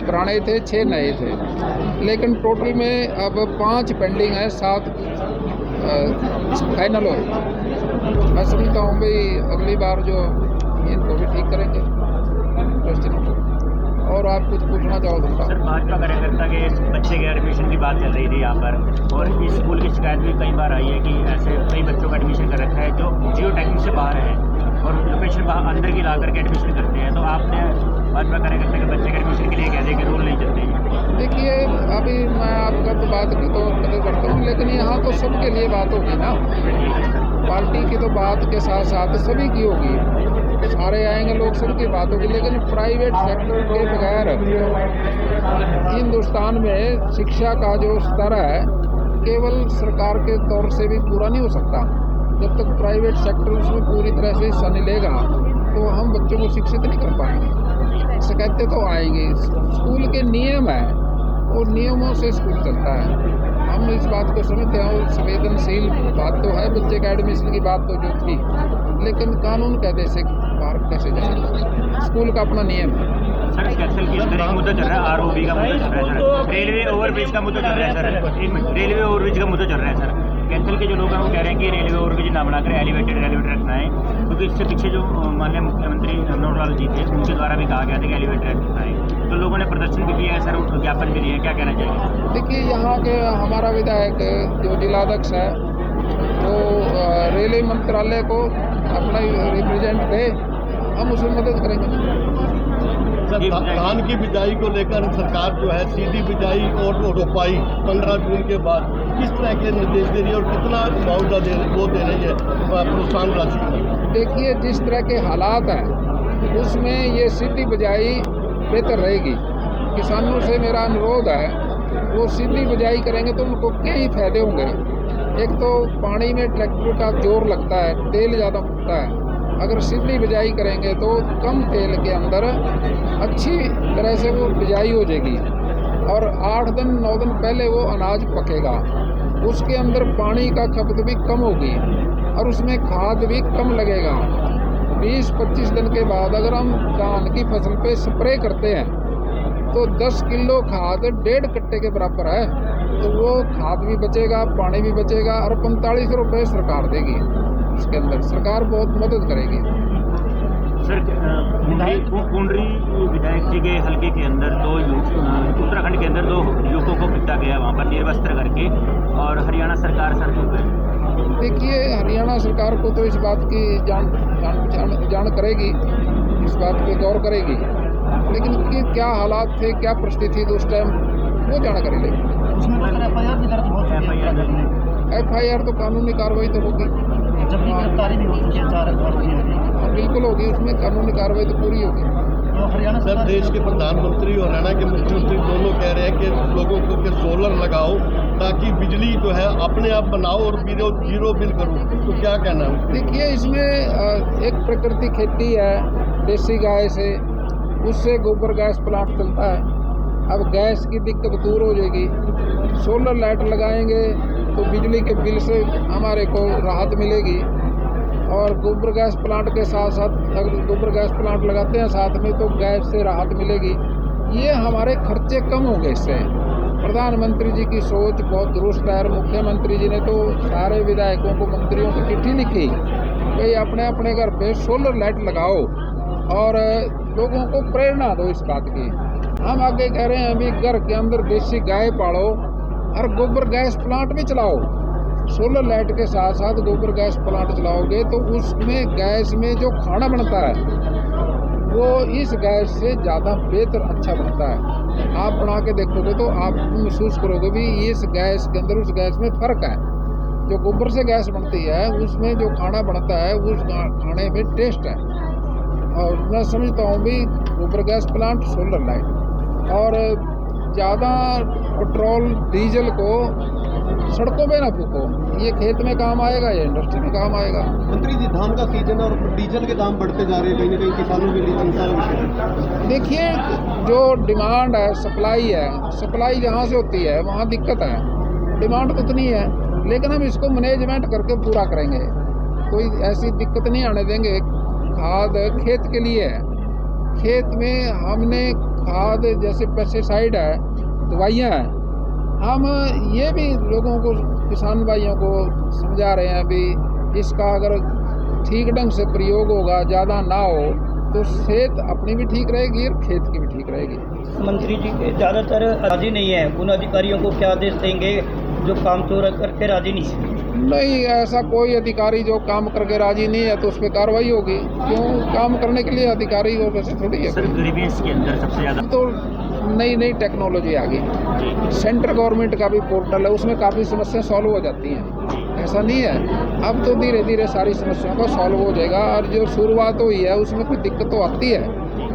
पुराने थे, 6 नए थे, लेकिन टोटल में अब 5 पेंडिंग है, 7 फाइनल हो। मैं समझता हूँ भाई अगली बार जो इनको भी ठीक करेंगे क्वेश्चनों को। और आप कुछ पूछना चाहो तो? सर, भाजपा कार्यकर्ता के इस बच्चे के एडमिशन की बात चल रही थी यहाँ पर, और इस स्कूल की शिकायत भी कई बार आई है कि ऐसे कई बच्चों का एडमिशन कर रखा है जो जियो टैगिंग से बाहर है और लोकेशन बाहर अंदर की ला करके एडमिशन करते हैं। तो आपने भाजपा कार्यकर्ता के बच्चे के एडमिशन के लिए कह दिया कि रूल नहीं चलते हैं। देखिए, अभी मैं आपका तो बात की तो कदर करता हूँ, लेकिन यहाँ तो सबके लिए बात होगी ना। पार्टी की तो बात के साथ साथ सभी की होगी, सारे आएंगे लोग, सबकी बात होगी। लेकिन प्राइवेट सेक्टर के बगैर हिंदुस्तान में शिक्षा का जो स्तर है केवल सरकार के तौर से भी पूरा नहीं हो सकता। जब तक प्राइवेट सेक्टर उसमें पूरी तरह से हिस्सा नहीं लेगा तो हम बच्चों को शिक्षित नहीं कर पाएंगे। शिकायतें तो आएंगी। स्कूल के नियम है और नियमों से स्कूल चलता है। हम इस बात को समझते हैं और संवेदनशील बात तो है, बच्चे का एडमिशन की बात तो जो थी, लेकिन कानून कहते से बाहर कैसे जाएंगे? स्कूल का अपना नियम है। सर, कैसल के अंदर एक मुद्दा चल रहा है, आरओबी का मुद्दा चल रहा है सर, रेलवे ओवरब्रिज का मुद्दा चल रहा है सर, रेलवे ओवरब्रिज का मुद्दा चल रहा है सर। कैंसल के जो लोग हैं वो कह रहे हैं कि रेलवे ओवरब्रिज ना बनाकर एलिवेटेड रखना है, क्योंकि इससे पीछे जो माननीय मुख्यमंत्री मनोहर जी थे उनके द्वारा भी कहा गया था कि एलिवेटेड रखना है। तो लोगों ने प्रदर्शन भी किया है सर, ज्ञापन भी दिए हैं, क्या कहना चाहिए? देखिए, यहाँ के हमारा विधायक जो जिलाध्यक्ष है वो रेलवे मंत्रालय को अपना रिप्रेजेंट दे, हम उसमें मदद करेंगे। सर, धान की बिजाई को लेकर सरकार जो है सीधी बिजाई और रोपाई 15 जून के बाद किस तरह के निर्देश दे रही है और कितना मुआवजा दे रही है प्रोत्साहन राशि? देखिए, जिस तरह के हालात हैं उसमें ये सीधी बिजाई बेहतर रहेगी। किसानों से मेरा अनुरोध है, वो सीधी बिजाई करेंगे तो उनको कई फायदे होंगे। एक तो पानी में ट्रैक्टर का जोर लगता है, तेल ज़्यादा फूकता है। अगर सीधी बिजाई करेंगे तो कम तेल के अंदर अच्छी तरह से वो बिजाई हो जाएगी और 8 दिन 9 दिन पहले वो अनाज पकेगा। उसके अंदर पानी का खपत भी कम होगी और उसमें खाद भी कम लगेगा। 20-25 दिन के बाद अगर हम धान की फसल पे स्प्रे करते हैं तो 10 किलो खाद 1.5 कट्टे के बराबर है। तो वो खाद भी बचेगा, पानी भी बचेगा और 45 रुपये सरकार देगी। उसके अंदर सरकार बहुत मदद करेगी। सर, कुंडरी विधायक जी के हल्के के अंदर उत्तराखंड के अंदर 2 युवकों को पीटा गया वहाँ पर निर्वस्त्र करके, और हरियाणा सरकार सर चुप है। देखिए, हरियाणा सरकार को तो इस बात की जान करेगी, इस बात पे गौर करेगी, लेकिन कि क्या हालात थे, क्या परिस्थिति थी उस टाइम, वो जानकारी लेगी। FIR तो कानूनी कार्रवाई तो होगी, जबकि गिरफ्तारी भी हो चुकी है 4 आरोपियों। बिल्कुल होगी, उसमें कानूनी कार्रवाई तो पूरी होगी। तो हरियाणा सर, देश के प्रधानमंत्री और हरियाणा के मुख्यमंत्री दोनों कह रहे हैं कि लोगों को के सोलर लगाओ ताकि बिजली जो है अपने आप बनाओ और जीरो बिल करो, तो क्या कहना है? देखिए, इसमें एक प्रकृति खेती है देसी गाय से, उससे गोबर गैस प्लांट चलता है। अब गैस की दिक्कत दूर हो जाएगी, सोलर लाइट लगाएंगे तो बिजली के बिल से हमारे को राहत मिलेगी। और गोबर गैस प्लांट के साथ साथ अगर गोबर गैस प्लांट लगाते हैं साथ में तो गैस से राहत मिलेगी। ये हमारे खर्चे कम होंगे इससे। प्रधानमंत्री जी की सोच बहुत दुरुस्त है। मुख्यमंत्री जी ने तो सारे विधायकों को, मंत्रियों को चिट्ठी लिखी कि अपने अपने घर पे सोलर लाइट लगाओ और लोगों को प्रेरणा दो इस बात की। हम आगे कह रहे हैं अभी घर के अंदर देसी गाय पालो और गोबर गैस प्लांट भी चलाओ। सोलर लाइट के साथ साथ गोबर गैस प्लांट चलाओगे तो उसमें गैस में जो खाना बनता है वो इस गैस से ज़्यादा बेहतर अच्छा बनता है। आप बना के देखोगे तो आप महसूस करोगे भी इस गैस के अंदर उस गैस में फ़र्क है। जो गोबर से गैस बनती है उसमें जो खाना बनता है उस खाने में टेस्ट है। और मैं समझता हूँ भी गोबर गैस प्लांट, सोलर लाइट और ज़्यादा पेट्रोल डीजल को सड़कों पे ना फूको। ये खेत में काम आएगा, ये इंडस्ट्री में काम आएगा। मंत्री जी, धान का सीजन और डीजल के दाम बढ़ते जा रहे हैं, कहीं ना कहीं किसानों के लिए चिंता का विषय है। देखिए, जो डिमांड है, सप्लाई जहाँ से होती है वहाँ दिक्कत है। डिमांड तो उतनी है लेकिन हम इसको मैनेजमेंट करके पूरा करेंगे, कोई ऐसी दिक्कत नहीं आने देंगे। खाद खेत के लिए है, खेत में हमने खाद जैसे पेस्टिसाइड है, दवाइयाँ हैं, हम ये भी लोगों को, किसान भाइयों को समझा रहे हैं भी इसका अगर ठीक ढंग से प्रयोग होगा, ज़्यादा ना हो, तो सेहत अपनी भी ठीक रहेगी और खेत की भी ठीक रहेगी। मंत्री जी ज़्यादातर राजी नहीं है, उन अधिकारियों को क्या आदेश देंगे जो काम चोर करके राजी नहीं है? नहीं, ऐसा कोई अधिकारी जो काम करके राजी नहीं है तो उस पर कार्रवाई होगी। क्यों, काम करने के लिए अधिकारी वो वैसे थोड़ी है। सर ग्रीवियंस के अंदर सबसे ज़्यादा तो नई नई टेक्नोलॉजी आ गई, सेंट्रल गवर्नमेंट का भी पोर्टल है, उसमें काफ़ी समस्या सॉल्व हो जाती हैं। ऐसा नहीं है, अब तो धीरे धीरे सारी समस्याओं का सॉल्व हो जाएगा। और जो शुरुआत हुई है उसमें कोई दिक्कत तो आती है,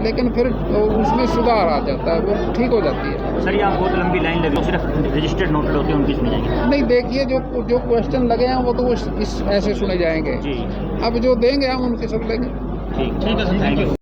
लेकिन फिर उसमें सुधार आ जाता है, वो ठीक हो जाती है। सर यहाँ बहुत लंबी लाइन लगी, सिर्फ रजिस्टर्ड नोट होते हैं उनकी सुनी जाएगी? नहीं, देखिए जो क्वेश्चन लगे हैं वो तो इस ऐसे सुने जाएंगे। जी, अब जो देंगे हम उनके सब लेंगे। ठीक है सर, थैंक यू।